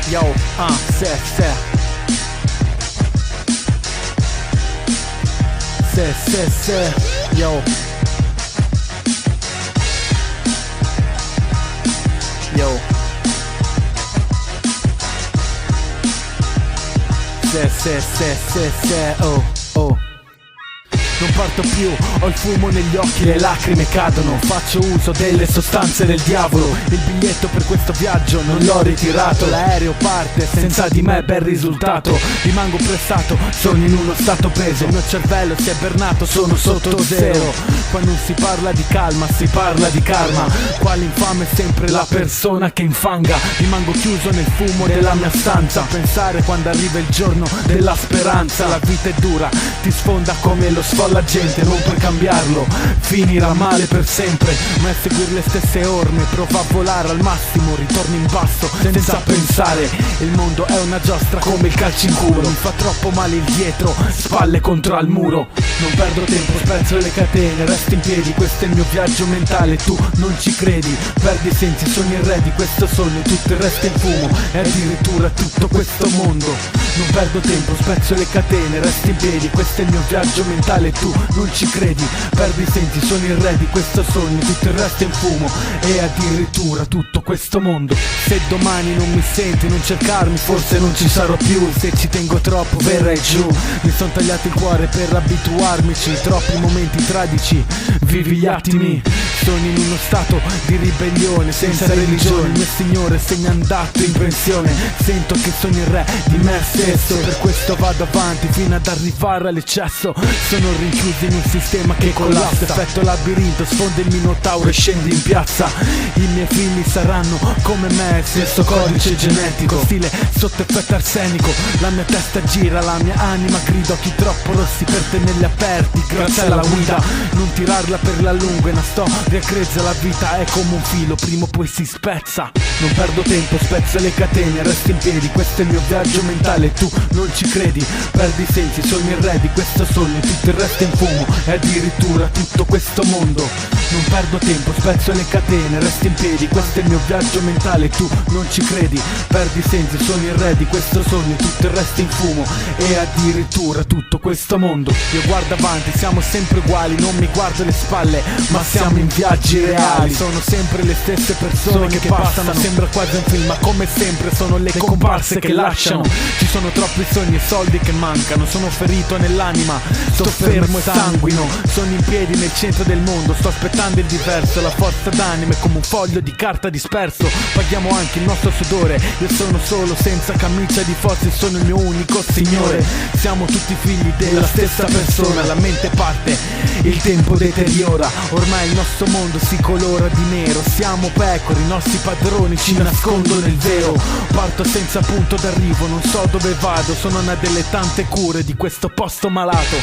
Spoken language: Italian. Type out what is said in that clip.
Yo, se, yo. Yo. Se, oh. Non parto più, ho il fumo negli occhi, le lacrime cadono. Faccio uso delle sostanze del diavolo. Il biglietto per questo viaggio non l'ho ritirato. L'aereo parte, senza di me bel risultato. Rimango pressato, sono in uno stato peso. Il mio cervello si è bernato, sono sotto zero. Qua non si parla di calma, si parla di karma. Quale infame è sempre la persona che infanga. Rimango chiuso nel fumo della mia stanza, a pensare quando arriva il giorno della speranza. La vita è dura, ti sfonda come lo sfondo. La gente non puoi cambiarlo, finirà male per sempre. Ma è seguire le stesse orme, prova a volare al massimo, ritorni in basso senza pensare. Il mondo è una giostra come il calcio in culo. Mi fa troppo male il dietro, spalle contro al muro. Non perdo tempo, spezzo le catene, resto in piedi, questo è il mio viaggio mentale. Tu non ci credi, perdi i sensi, sono il re di questo sogno. Tutto il resto è in fumo, e addirittura tutto questo mondo. Non perdo tempo, spezzo le catene, resto in piedi, questo è il mio viaggio mentale. Tu non ci credi, perdi i sensi, sono il re di questo sogno. Tutto il resto è in fumo, e addirittura tutto questo mondo. Se domani non mi senti, non cercarmi, forse non ci sarò più. Se ci tengo troppo verrai giù. Mi son tagliato il cuore per abituarmici. Troppi momenti tragici, vivi gli attimi. Sono in uno stato di ribellione, senza religione. Il mio signore se n'è andato in pensione. Sento che sono il re di me stesso, per questo vado avanti fino ad arrivare all'eccesso. Sono rinchiuso in un sistema che collassa. Effetto labirinto, sfonda il minotauro e scendi in piazza. I miei figli saranno come me, stesso codice genetico, stile sotto effetto arsenico. La mia testa gira, la mia anima grida. Occhi troppo rossi per tenerli aperti, grazie alla guida. Non tirarla per la lunga, è una storia grezza. La vita è come un filo, prima o poi si spezza. Non perdo tempo, spezzo le catene, resto in piedi, questo è il mio viaggio mentale. Tu non ci credi, perdi i sensi, sono il re di questo sogno. Tutto il resto è in fumo, e addirittura tutto questo mondo. Non perdo tempo, spezzo le catene, resto in piedi, questo è il mio viaggio mentale. Tu non ci credi, perdi i sensi, sono il re di questo sogno. Tutto il resto è in fumo, e addirittura tutto questo mondo. Io guardo avanti, siamo sempre uguali, non mi guardo le spalle, ma siamo in viaggi reali. Sono sempre le stesse persone che passano, sembra quasi un film, ma come sempre sono le comparse che lasciano. Ci sono troppi sogni e soldi che mancano. Sono ferito nell'anima, sto fermo e sanguino. Sono in piedi nel centro del mondo, sto aspettando il diverso. La forza d'anima è come un foglio di carta disperso. Paghiamo anche il nostro sudore. Io sono solo senza camicia di forze, sono il mio unico signore. Siamo tutti figli della stessa persona. La mente parte, il tempo deteriora. Ormai il nostro mondo si colora di nero. Siamo pecore, i nostri padroni ci nascondono il vero. Parto senza punto d'arrivo, non so dove vado. Sono una delle tante cure di questo posto malato.